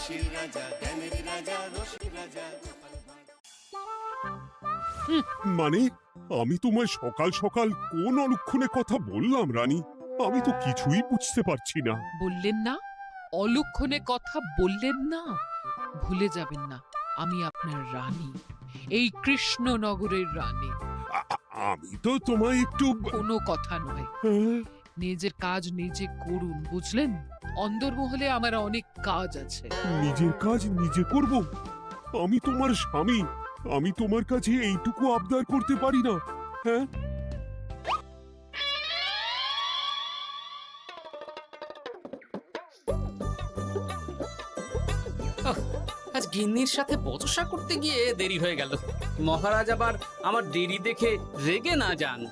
হাসির রাজা, জ্ঞানের রাজা, রসিক রাজা। মানে আমি তোমায় সকাল সকাল কোন অলক্ষণে কথা বললাম রানী? আমি তো কিছুই বুঝতে পারছি না। বললেন না, অলক্ষণে কথা বললেন না। ভুলে যাবেন না, আমি আপনার রানী, এই কৃষ্ণনগরের রানী। আমি তো তোমায় একটু কোনো কথা নয়, হ্যাঁ? নিজের কাজ নিজে করুন, বুঝলেন? অন্দরমহলে আমার অনেক কাজ আছে। নিজের কাজ নিজে করব? আমি তোমার স্বামী, আমি তোমার কাছে এইটুকু আবদার করতে পারি না? হ্যাঁ, আজ গিন্নির সাথে বচসা করতে গিয়ে দেরি হয়ে গেল। মহারাজ আবার আমার দেরি দেখে রেগে না যান।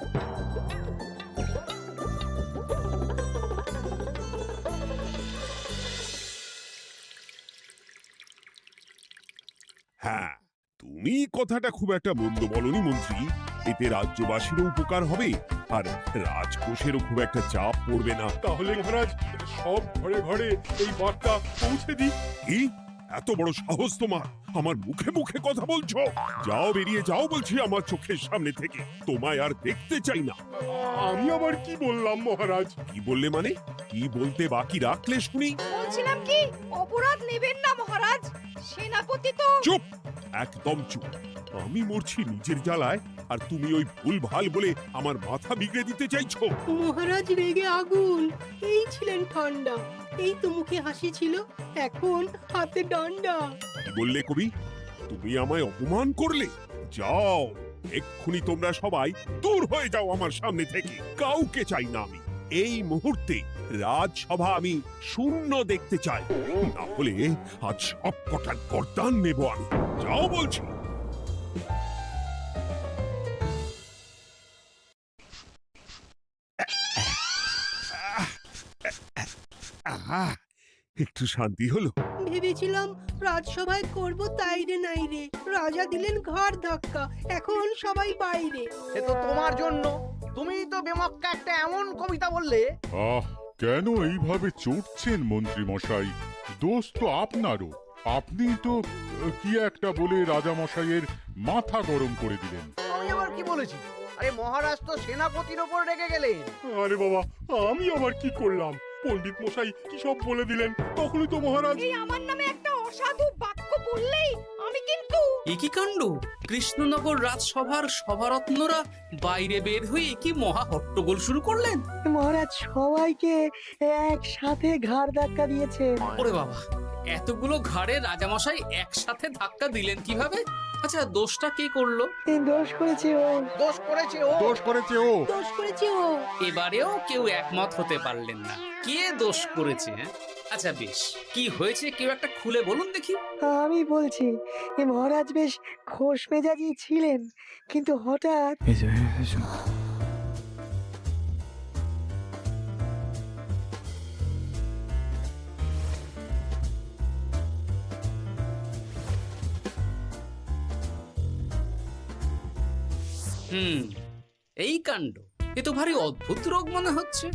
হ্যাঁ, তুমি কথাটা খুব একটা মন্দ বলনি মন্ত্রী। এতে রাজ্যবাসীরও উপকার হবে আর রাজকোষেরও খুব একটা চাপ পড়বে না। তাহলে মহারাজ সব ঘরে ঘরে এই বার্তা পৌঁছে দিই। কি এত বড় সাহস তোমার? আমার মুখে মুখে কথা বলছো? যাও, বেরিয়ে যাও বলছি আমার চোখের সামনে থেকে। তোমায় আর দেখতে চাই না। আমি আবার কি বললাম মহারাজ? কি বললে মানে? কি বলতে বাকি রাখলে শুনি? বলছিলাম কি, অপরাধ নেবেন না মহারাজ, সেনাপতি তো। চুপ, একদম চুপ। আমি মরছি নিজের জ্বালায় আর তুমি ওই ভুল ভাল বলে আমার মাথা বিগড়ে দিতে চাইছো? মহারাজ রেগে আগুন, এই ছিলেন ঠান্ডা, এই তো মুখে হাসি ছিল, এখন হাতে ডান্ডা। কি বললে কবি? তুমি আমায় অপমান করলে? যাও, এক্ষুনি তোমরা সবাই দূর হয়ে যাও আমার সামনে থেকে। কাউকে চাই না আমি। এই মুহূর্তে রাজসভা আমি শূন্য দেখতে চাই, না হলে আজ সব কটার গর্দান নেব আমি। যাও বলছি। আহা, একটু শান্তি হলো। ভেবেছিলাম রাজসভায় করব তাই রে নাই রে, রাজা দিলেন ঘাড় ধাক্কা, এখন সবাই বাইরে। সে তো তোমার জন্য, তুমিই তো বেমক্কা একটা এমন কবিতা বললে। আহ, কেন এইভাবে চড়ছেন মন্ত্রী মশাই? দোষ তো আপনারও। আপনি তো কি একটা বলে রাজা মশাইয়ের মাথা গরম করে দিলেন। আমি আবার কি বলেছি? আরে মহারাজ তো সেনাপতির ওপর রেগে গেলেন। আরে বাবা, আমি আবার কি করলাম? পণ্ডিত মশাই কি সব বলে দিলেন, তখনই তো মহারাজ। এই আমার নামে একটা অসাধু বাক্য বললেই আমি কিন্তু। একই কাণ্ড! কৃষ্ণনগর রাজসভার সভারত্নরা বাইরে বের হয়ে কি মহা হট্টগোল শুরু করলেন। মহারাজ সবাইকে একসাথে ঘাড় ধাক্কা দিয়েছে। ওরে বাবা, এতগুলো ঘাড়ে রাজামশাই একসাথে ধাক্কা দিলেন কিভাবে? আচ্ছা, দোষটা কে করলো? দোষ করেছে ও, দোষ করেছে ও। দোষ করেছে ও। দোষ করেছে ও। এবারেও কেউ একমত হতে পারলেন না কে দোষ করেছে। হ্যাঁ, আচ্ছা বেশ, কি হয়েছে কেউ একটা খুলে বলুন দেখি। আমি বলছি, মহারাজ বেশ খোশ মেজাজি ছিলেন, কিন্তু হঠাৎ এই কাণ্ড! এ তো ভারী অদ্ভুত রোগ মনে হচ্ছে।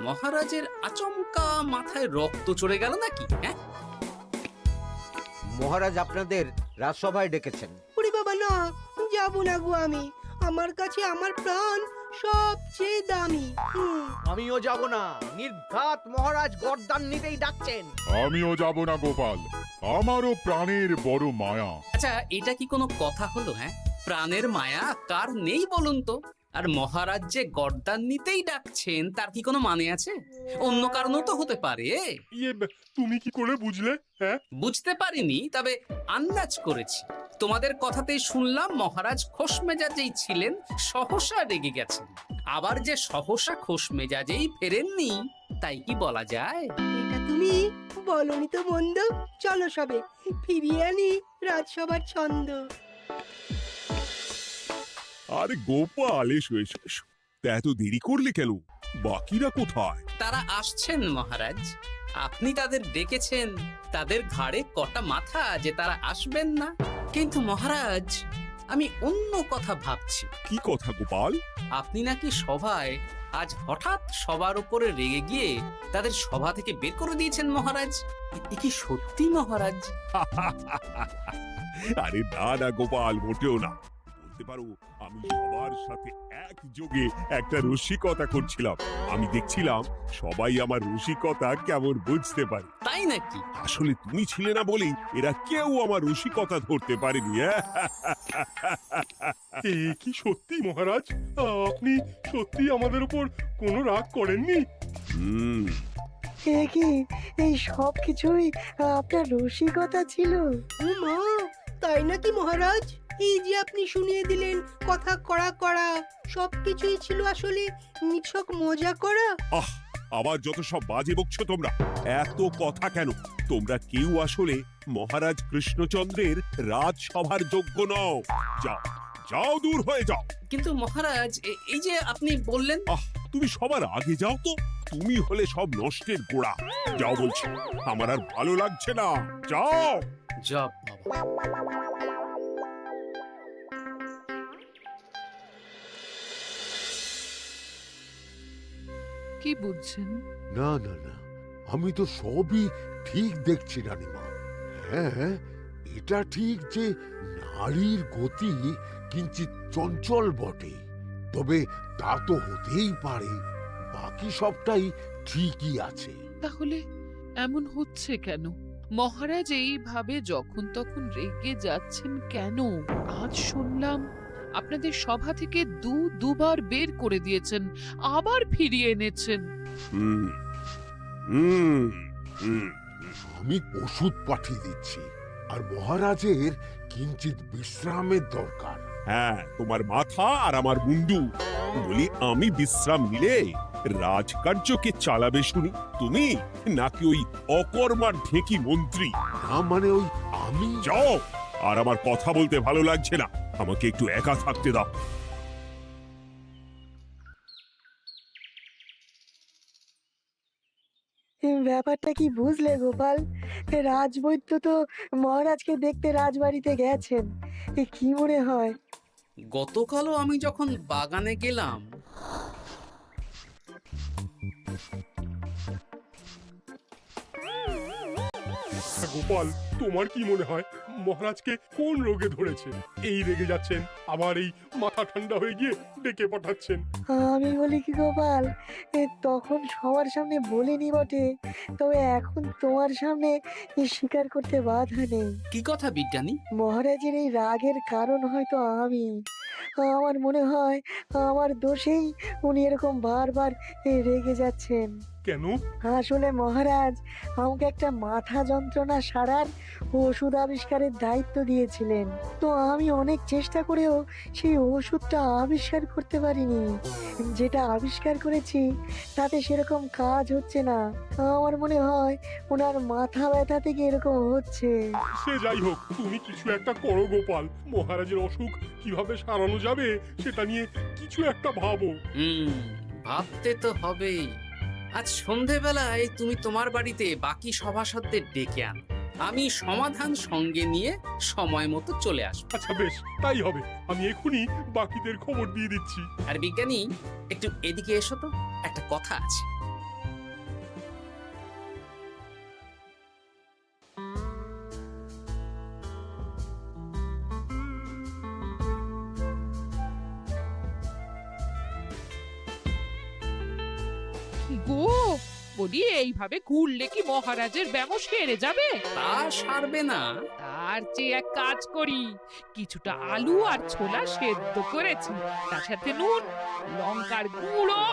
মহারাজের আচমকা মাথায় রক্ত চড়ে গেল নাকি? হ্যাঁ, মহারাজ আপনাদের রাজসভায় ডেকেছেন। ওরে বাবা না, যাব না গো আমি, আমার কাছে আমার প্রাণ সবচেয়ে দামি। আমিও যাব না, নির্ঘাত মহারাজ গর্দান নিতেই ডাকছেন। আমিও যাব না গোপাল, আমারও প্রাণের বড় মায়া। আচ্ছা, এটা কি কোনো কথা হলো? হ্যাঁ, প্রাণের মায়া কার নেই বলুন তো? আর মহারাজ যে গর্দান নিতেই ডাকছেন তার কি কোনো মানে আছে? অন্য কারণও তো হতে পারে। তুমি কি করে বুঝলে? হ্যাঁ, বুঝতে পারিনি, তবে আন্দাজ করেছি। তোমাদের কথাতেই শুনলাম মহারাজ খোশ মেজাজেই ছিলেন, সহসা রেগে গেছেন। আবার যে সহসা খোশ মেজাজেই ফেরেননি, তাই কি বলা যায়? এটা তুমি বলনি তো মন্দ। চলো সবে ফিরিয়ে আনি রাজসভার ছন্দ। আরে গোপাল, এসো এসো এসো। তা এত দেরি করলে কেন? বাকিরা কোথায়? তারা আসছেন মহারাজ। আপনি তাদের ডেকেছেন, তাদের ঘাড়ে কটা মাথা যে তারা আসবেন না। কিন্তু মহারাজ, আমি অন্য কথা ভাবছি। কি কথা গোপাল? আপনি নাকি সভায় আজ হঠাৎ সবার উপরে রেগে গিয়ে তাদের সভা থেকে বের করে দিয়েছেন মহারাজ? এ কি সত্যি মহারাজ? আরে না না গোপাল, মোটেও না। বলতে পারো আমি সবার সাথে একযোগে একটা রসিকতা করছিলাম। আমি দেখছিলাম সবাই আমার রসিকতা কেমন বুঝতে পারে। তাই নাকি? আসলে তুমি ছিলে না বলেই এরা কেউ আমার রসিকতা ধরতে পারেনি। এ কি সত্যি মহারাজ? আপনি সত্যি আমাদের উপর কোনো রাগ করেননি? হুম, এ কি, এই সব কিছুই আপনার রসিকতা ছিল? ও মা, তাই নাকি মহারাজ? এই যে আপনি শুনিয়ে দিলেন কথা কড়া কড়া, সবকিছুই ছিল আসলে নিছক মজা করা। আহ, আবার যত সব বাজে বকছো তোমরা। এত কথা কেন? তোমরা কেউ আসলে মহারাজ কৃষ্ণচন্দ্রের রাজসভার যোগ্য নও। যাও যাও, দূর হয়ে যাও। কিন্তু মহারাজ, এই যে আপনি বললেন। আহ, তুমি সবার আগে যাও তো। তুমি হলে সব নষ্টের গোড়া। যাও বলছি, আমার আর ভালো লাগছে না। যাও। জপ বাবা। কি বুঝছেন? না না না, আমি তো সবই ঠিক দেখছি রানীমা। হ্যাঁ, এটা ঠিক যে নারীর গতি কিঞ্চিত চঞ্চল বটে, তবে তা তো হতেই পারে। বাকি সবটাই ঠিকই আছে। তাহলে এমন হচ্ছে কেন? মহারাজ এইভাবে যখন তখন রেগে যাচ্ছেন কেন? আজ শুনলাম আপনাদের সভা থেকে দুবার বের করে দিয়েছেন, আবার ফিরিয়ে এনেছেন। হুম হুম হুম। আমি ওষুধ পাঠিয়ে দিচ্ছি, আর মহারাজের কিঞ্চিত বিশ্রামের দরকার। হ্যাঁ, তোমার মাথা আর আমার মুন্ডু। বলি, আমি বিশ্রাম নিলে রাজকার্যকে চালাবে শুনি তুমি, নাকি ওই অকর্মার ঢেকি মন্ত্রী? না মানে ওই আমি। যাও, আর আমার কথা বলতে ভালো লাগছে না। আমাকে একটু একা থাকতে দাও। ব্যাপারটা কি বুঝলে গোপাল? রাজবৈদ্য তো মহারাজকে দেখতে রাজবাড়িতে গেছেন। কি মনে হয়? গতকালও আমি যখন বাগানে গেলাম, গোপাল, তোমার কি মনে হয় মহারাজকে কোন রোগে ধরেছে? এই রেগে যাচ্ছেন, আবার এই মাথা ঠান্ডা হয়ে গিয়ে ডেকে পাঠাচ্ছেন। আমি বলি কি গোপাল, তখন সবার সামনে বলিনি বটে, তবে এখন তোমার সামনে স্বীকার করতে বাধা নেই। কি কথা বিজ্ঞানী? মহারাজের এই রাগের কারণ হয়তো আমি। আমার মনে হয় আমার দোষেই উনি এরকম বারবার রেগে যাচ্ছেন। কেন? আসলে মহারাজ আমাকে একটা মাথা যন্ত্রণা সারার ওষুধ আবিষ্কারের দায়িত্ব দিয়েছিলেন, তো আমি অনেক চেষ্টা করেও সেই ওষুধটা আবিষ্কার করতে পারিনি। যেটা আবিষ্কার করেছি তাতে সেরকম কাজ হচ্ছে না। আমার মনে হয় ওনার মাথা ব্যথা থেকে এরকম হচ্ছে। সে যাই হোক, তুমি কিছু একটা করো গোপাল। মহারাজের অসুখ কিভাবে সারানো যাবে সেটা নিয়ে কিছু একটা ভাবো। ভাবতে তো হবেই। আজ সন্ধেবেলায় তুমি তোমার বাড়িতে বাকি সভাসদদের ডেকে আনো, আমি সমাধান সঙ্গে নিয়ে সময় মতো চলে আসবো। আচ্ছা বেশ, তাই হবে। আমি এখনই বাকিদের খবর দিয়ে দিচ্ছি। আর বিজ্ঞানী, একটু এদিকে এসো তো, একটা কথা আছে। গো, বলি এইভাবে ঘুরলে কি মহারাজের ব্যামো সেরে যাবে? তা সারবে না। তার চেয়ে এক কাজ করি, কিছুটা আলু আর ছোলা সেদ্ধ করেছি, তার সাথে নুন, লঙ্কার গুঁড়ো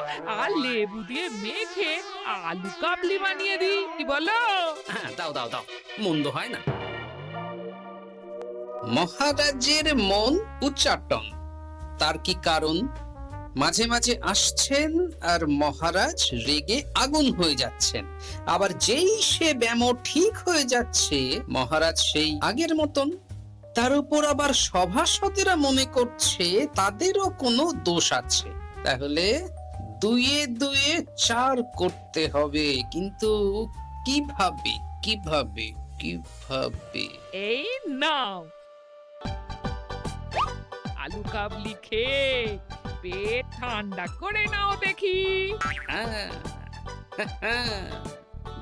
আর লেবু দিয়ে মেখে আলু কাবলি বানিয়ে দিই, কি বলো? হ্যাঁ, দাও দাও দাও, মন্দ হয় না। মহারাজের মন উচ্চাটন। তার কি কারণ? মাঝে মাঝে আসছেন আর মহারাজ রেগে আগুন হয়ে যাচ্ছেন, আবার যেই সে ব্যামো ঠিক হয়ে যাচ্ছে মহারাজ সেই আগের মতন। তার উপর আবার সভাসদেরা মনে করছে তাদেরও কোনো দোষ আছে। তাহলে দুয়ে দুয়ে চার করতে হবে, কিন্তু কিভাবে কিভাবে কিভাবে? এই নাও, আলু কাবলি খেয়ে পেট ঠান্ডা করে নাও দেখি। আহ,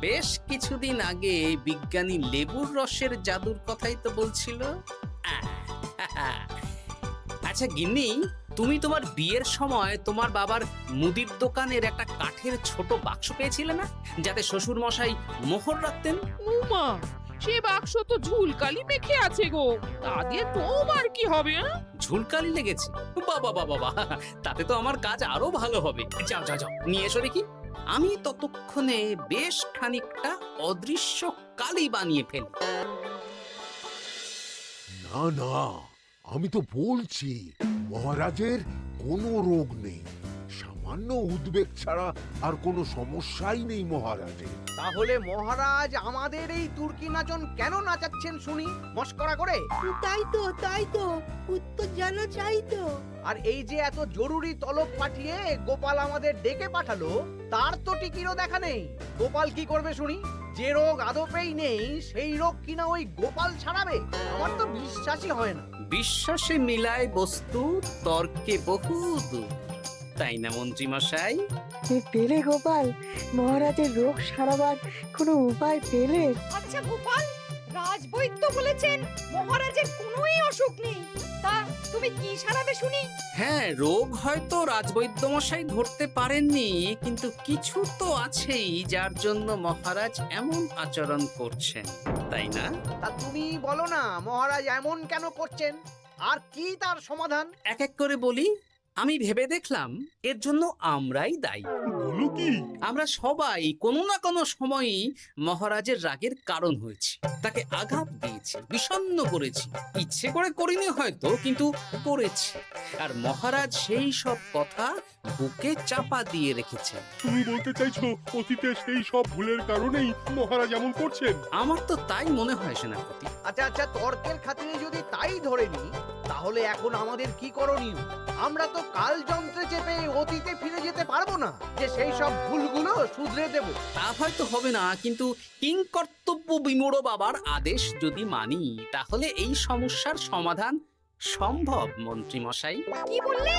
বেশ কিছুদিন আগে বিজ্ঞানী লেবুর রসের জাদুর কথাই তো বলছিল। আচ্ছা গিন্নি, তুমি তোমার বিয়ের সময় তোমার বাবার মুদির দোকানের একটা কাঠের ছোট বাক্স পেয়েছিলে না, যাতে শ্বশুর মশাই মোহর রাখতেন? উমা, সে বাক্স তো ঝুলকালি মেখে আছে গো, তা দিয়ে তোমার কি হবে? ঝুলকালি লেগেছে? বাবা বাবা বাবা, তাতে তো আমার কাজ আরো ভালো হবে। যাও যাও যাও, নিয়ে এসো দেখি। আমি ততক্ষণে বেশ খানিকটা অদৃশ্য কালি বানিয়ে ফেলি। না না, আমি তো বলছি মহারাজের কোনো রোগ নেই, সামান্য উদ্বেগ ছাড়া আর কোনো সমস্যাই নেই মহারাজের। তাহলে মহারাজ আমাদের এই তুর্কি নাচন কেন নাচাচ্ছেন শুনি, মস্করা করে? তাই তো উত্তর জানা চাই তো। আর এই যে এত জরুরি তলব পাঠিয়ে গোপাল আমাদের ডেকে পাঠালো, তার তো টিকিরও দেখা নেই। গোপাল কি করবে শুনি? যে রোগ আদপেই নেই সেই রোগ কিনা ওই গোপাল ছাড়াবে? আমার তো বিশ্বাসই হয় না। বিশ্বাসে মিলায় বস্তু, তর্কে বহু দূর, তাই না মন্ত্রী মশাই? পেলে গোপাল, মহারাজের রোগ সারাবার কোনো উপায় পেলে? আচ্ছা গোপাল, রাজবৈদ্য বলেছেন মহারাজের কোনোই অসুখ নেই, তা তুমি কি সারাবে শুনি? হ্যাঁ, রোগ হয়তো রাজবৈদ্য মশাই ধরতে পারেননি, কিন্তু কিছু তো আছেই যার জন্য মহারাজ এমন আচরণ করছেন, তাই না? তা তুমি বলো না মহারাজ এমন কেন করছেন, আর কি তার সমাধান? এক এক করে বলি। আমি ভেবে দেখলাম এর জন্য আমরাই দায়ী। বলো কি? আমরা সবাই কোনো না কোনো সময়ই মহারাজের রাগের কারণ হয়েছি, তাকে আঘাত দিয়েছি, বিষণ্ণ করেছি। ইচ্ছে করে করিনি হয়তো, কিন্তু করেছি। আর মহারাজ সেই সব কথা বুকে চাপা দিয়ে রেখেছেন। তুমি বলতে চাইছো অতীতে সেই সব ভুলের কারণেই মহারাজ এমন করছেন? আমার তো তাই মনে হয় সেনাপতি। আচ্ছা, তর্কের খাতিরে যদি তাই ধরে নি, তাহলে এখন আমাদের কি করণীয়? আমরা তো কাল যন্ত্রে চেপে অতীতে ফিরে যেতে পারবো না যে সেই সব ভুলগুলো শুধরে দেব। তা হয়তো হবে না, কিন্তু কিংকর্তব্য বিমূঢ় বাবার আদেশ যদি মানি, তাহলে এই সমস্যার সমাধান সম্ভব মন্ত্রী মশাই। কি বললে?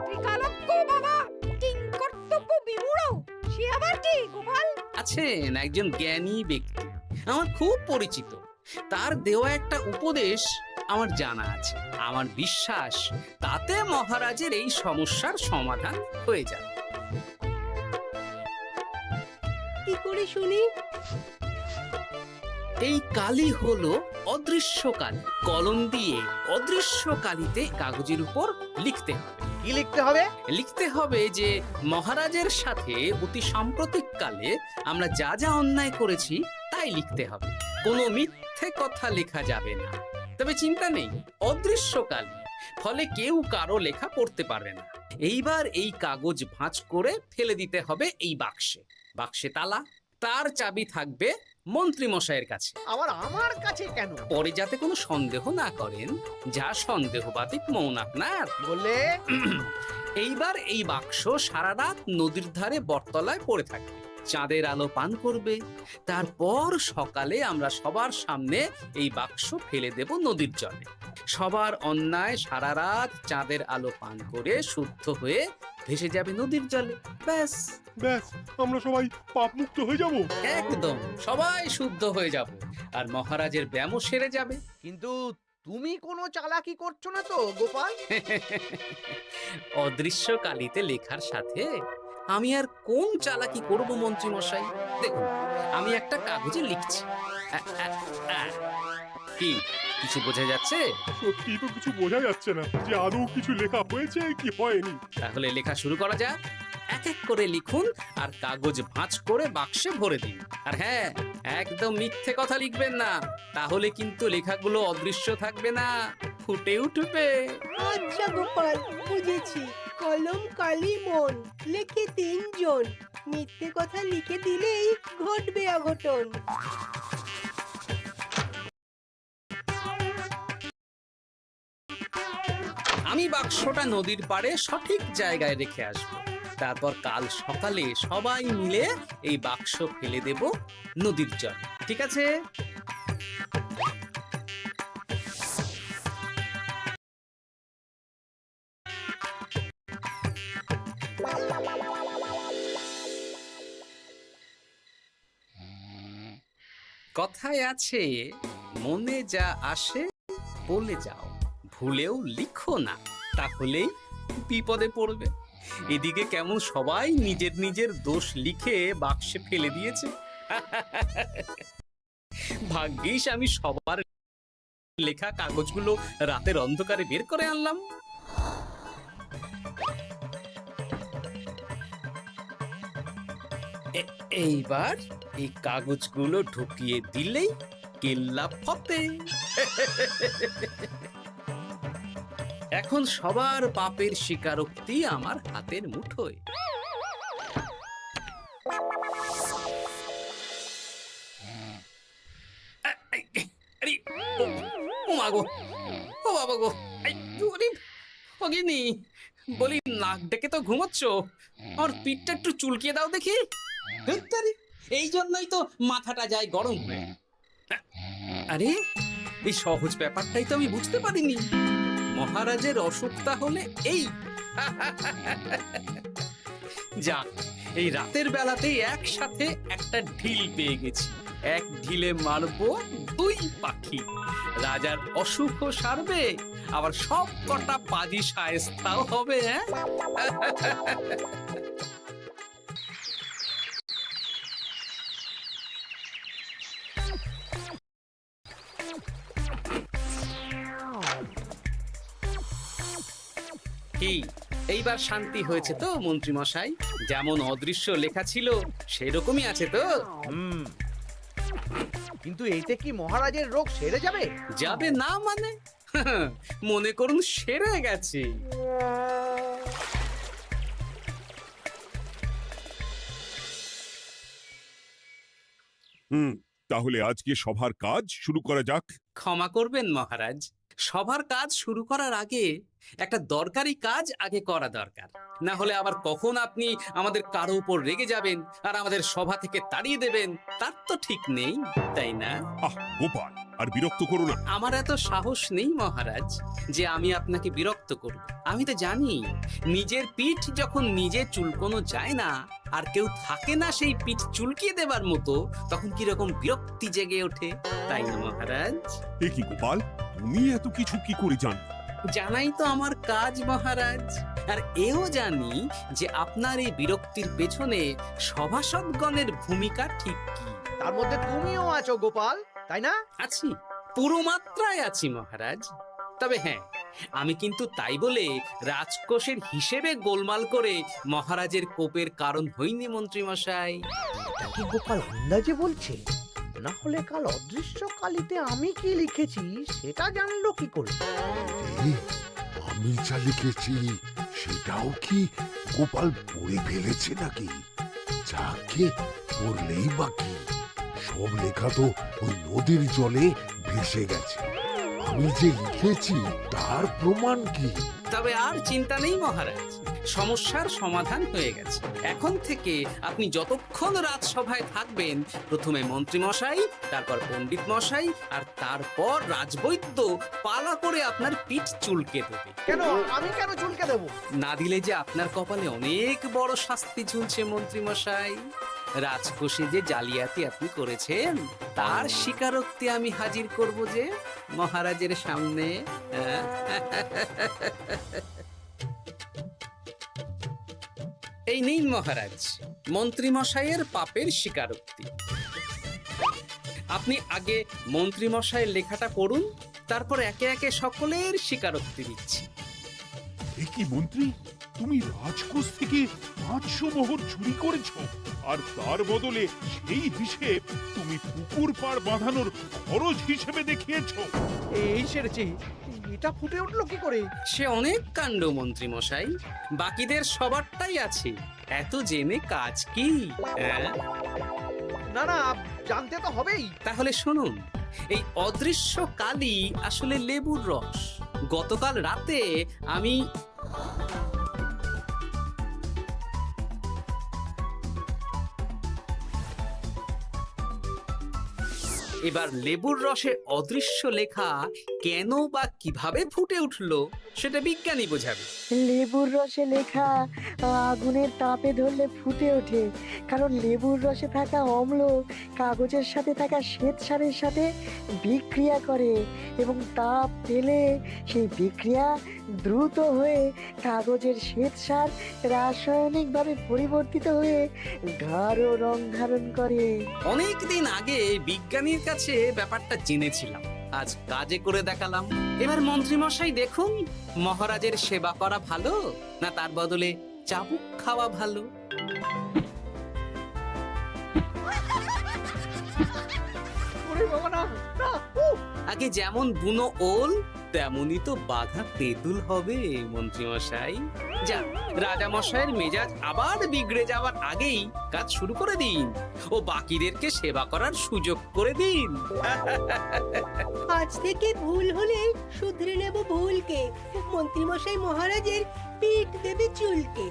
ত্রিকালজ্ঞ বাবা কিংকর্তব্য বিমূঢ়, সে আবার কি গোপাল? আছেন একজন জ্ঞানী ব্যক্তি, আমার খুব পরিচিত। তার দেওয়া একটা উপদেশ আমার জানা আছে। আমার বিশ্বাস তাতে মহারাজের এই সমস্যার সমাধান হয়ে যাবে। কি করে শুনি? এই কালি হলো অদৃশ্য কালি। কলম দিয়ে অদৃশ্য কালিতে কাগজের উপর লিখতে হবে। কি লিখতে হবে? লিখতে হবে যে মহারাজের সাথে অতি সাম্প্রতিক কালে আমরা যা যা অন্যায় করেছি তাই লিখতে হবে। কোনো মিথ্যে কথা লেখা যাবে না। তবে চিন্তা নেই, অদৃশ্য কালি, ফলে কেউ কারো লেখা পড়তে পারবে না। এইবার এই কাগজ ভাঁজ করে ফেলে দিতে হবে এই বাক্সে। বাক্সে তালা, তার চাবি থাকবে মন্ত্রী মশাইয়ের কাছে। আবার আমার কাছে কেন? পরে যাতে কোনো সন্দেহ না করেন, যা সন্দেহবাতিক মন আপনার। বললে এইবার এই বাক্স সারা রাত নদীর ধারে বটতলায় পড়ে থাকবে, চাঁদের আলো পান করবে। তারপর সকালে আমরা সবার সামনে এই বাক্স ফেলে দেব নদীর জলে। সবার অন্যায় সারা রাত চাঁদের আলো পান করে শুদ্ধ হয়ে ভেসে যাবে নদীর জলে। ব্যাস ব্যাস, আমরা সবাই পাপ মুক্ত হয়ে যাব। একদম সবাই শুদ্ধ হয়ে যাব, আর মহারাজের ব্যামো সেরে যাবে। কিন্তু তুমি কোনো চালাকি করছো না তো গোপাল? অদৃশ্য কালিতে লেখার সাথে আমি আর কোন চালাকি করব মন্ত্রী মশাই? দেখুন, আমি একটা কাগজে লিখছি। কি কিছু বোঝা যাচ্ছে? সত্যি তো কিছু বোঝা যাচ্ছে না যে আদৌ কিছু লেখা হয়েছে কি হয়নি। তাহলে লেখা শুরু করা যাক। এক এক করে লিখুন আর কাগজ ভাঁজ করে বাক্সে ভরে দিন। আর হ্যাঁ, একদম মিথ্যে কথা লিখবেন না, তাহলে কিন্তু লেখাগুলো অদৃশ্য থাকবে না, ফুটে উঠবে। আচ্ছা গোপাল, বুঝেছি। কলম কালি মন, লেখে 3 জন। মিথ্যে কথা লিখে দিলেই ঘটবে অঘটন। আমি বাক্সটা নদীর পাড়ে সঠিক জায়গায় রেখে আসব। তারপর কাল সকালে সবাই মিলে এই বাক্স ফেলে দেব নদীর জলে। ঠিক আছে? কথায় আছে, মনে যা আসে বলে যাও, ভুলেও লিখো না, তাহলেই বিপদে পড়বে। এদিকে কেমন সবাই নিজের নিজের দোষ লিখে বাক্সে ফেলে দিয়েছে। ভাগ্যিস আমি সবার লেখা কাগজগুলো রাতের অন্ধকারে বের করে আনলাম। এইবার এই কাগজগুলো ঢুকিয়ে দিলেই কেল্লা ফতে। এখন সবার পাপের স্বীকারোক্তি আমার হাতের মুঠোয়। ও মা গো, ও বাবা গো, বলি নাক ডেকে তো ঘুমোচ্ছ, আর পিঠটা একটু চুলকিয়ে দাও দেখি। এই জন্যই তো মাথাটা যায় গরম হয়ে। আরে এই সহজ ব্যাপারটাই তো আমি বুঝতে পারিনি। মহারাজের অসুখ তাহলে এই। যাক, এই রাতের বেলাতেই একসাথে একটা ঢিল পেয়ে গেছি। এক ঢিলে মারবো দুই পাখি। রাজার অসুখও সারবে, আবার সব কটা পাজি শায়েস্তাও হবে। কি এইবার শান্তি হয়েছে তো মন্ত্রী মশাই? যেমন অদৃশ্য লেখা ছিল সেরকমই আছে তো? কিন্তু এতে কি মহারাজের রোগ সেরে যাবে? যাবে না মানে? মনে করুন সেরে গেছে। তাহলে আজকে সভার কাজ শুরু করা যাক। ক্ষমা করবেন মহারাজ, সবার কাজ শুরু করার আগে একটা দরকারি কাজ আগে করা দরকার। না হলে আবার কখন আপনি আমাদের কারো উপর রেগে যাবেন আর আমাদের সভা থেকে তাড়িয়ে দেবেন, তার তো ঠিক নেই, তাই না? গোপাল, আর বিরক্ত করো না। আমার এত সাহস নেই মহারাজ যে আমি আপনাকে বিরক্ত করব। আমি তো জানি নিজের পিঠ যখন নিজে চুলকোনো যায় না, আর কেউ থাকে না সেই পিঠ চুলকিয়ে দেবার মতো, তখন কিরকম বিরক্তি জেগে ওঠে, তাই না মহারাজ? এ কি গোপাল, তুমি এত কিছু কি করে জানো? জানাই তো আমার কাজ মহারাজ। আর এও জানি যে আপনার এই বিরক্তির পেছনে সভাসদগণের ভূমিকা ঠিক কি। তার মধ্যে তুমিও আছো গোপাল, তাই না? আছি, পুরো মাত্রায় আছি মহারাজ। তবে হ্যাঁ, আমি কিন্তু তাই বলে রাজকোষের হিসেবে গোলমাল করে মহারাজের কোপের কারণ হইনি মন্ত্রী মশাই। এটা কি গোপাল আন্দাজে বলছে? না হলে কাল অদৃশ্য কালিতে আমি কি লিখেছি সেটা জানলো কি করে? আমি যা লিখেছি সেটাও কি গোপাল পড়ে ফেলেছে নাকি? যাকে পড়লেই বাকি, সব লেখা তো ওই নদীর জলে ভেসে গেছে। আমি যে লিখেছি তার প্রমাণ কি? তবে আর চিন্তা নেই মহারাজ, সমস্যার সমাধান হয়ে গেছে। এখন থেকে আপনি যতক্ষণ রাজসভায় থাকবেন, প্রথমে মন্ত্রী মশাই, তারপর পণ্ডিত মশাই, আর তারপর রাজবৈদ্য পালা করে আপনার পিঠ চুলকে দেবে। কেন আমি কেন চুলকে দেবো? না দিলে যে আপনার কপালে অনেক বড় শাস্তি ঝুলছে মন্ত্রী মশাই। রাজকোষে যে জালিয়াতি আপনি করেছেন তার স্বীকারোক্তি আমি হাজির করব যে মহারাজের সামনে। এই নিন মহারাজ, মন্ত্রী মশাইয়ের পাপের স্বীকারোক্তি। আপনি আগে মন্ত্রী মশাইয়ের লেখাটা পড়ুন, তারপর একে একে সকলের স্বীকারোক্তি দিচ্ছি। এ কি মন্ত্রী, তুমি রাজকোষ থেকে 500 মোহর চুরি করেছো, আর তার বদলে সেই হিসেব তুমি পুকুর পাড় বাঁধানোর খরচ হিসেবে দেখিয়েছো। এই সেরেছে, এটা ফুটে উঠলো কি করে? সে অনেক কাণ্ড মন্ত্রী মশাই, বাকিদের সবারটাই আছে, এত জেনে কাজ কি? না না, জানতে তো হবেই। তাহলে শুনুন, এই অদৃশ্য কালি আসলে লেবুর রস। গতকাল রাতে আমি এবার লেবুর রসের অদৃশ্য লেখা কেন বা কিভাবে ফুটে উঠলো সেটা বিজ্ঞানী বোঝাবে। লেবুর রসে লেখা আগুনের তাপে ধরলে ফুটে ওঠে, কারণ লেবুর রসে থাকা অম্ল কাগজের সাথে থাকা শ্বেতসারের সাথে বিক্রিয়া করে এবং তাপ পেলে সেই বিক্রিয়া দ্রুত হয়ে কাগজের শ্বেতসার রাসায়নিকভাবে পরিবর্তিত হয়ে গাঢ় রং ধারণ করে। অনেক দিন আগে বিজ্ঞানীর কাছে ব্যাপারটা জেনেছিলাম, আজ কাজে করে দেখালাম। এবার মন্ত্রী মশাই দেখুন, মহারাজের সেবা করা ভালো না তার বদলে চাবুক খাওয়া ভালো। ওরে বাবা না, না, উহ! আগে যেমন বুনো ওল তেমনই তো বাঘা তেঁতুল হবে মন্ত্রী মশাই। যা, রাজা মশাইয়ের মেজাজ আবার বিগড়ে যাওয়ার আগেই কাজ শুরু করে দিন ও বাকিদেরকে সেবা করার সুযোগ করে দিন। আজ থেকে ভুল হলে শুধরে নেব ভুলকে। মন্ত্রীমশাই মহারাজের পিঠ দেবে চুলকে।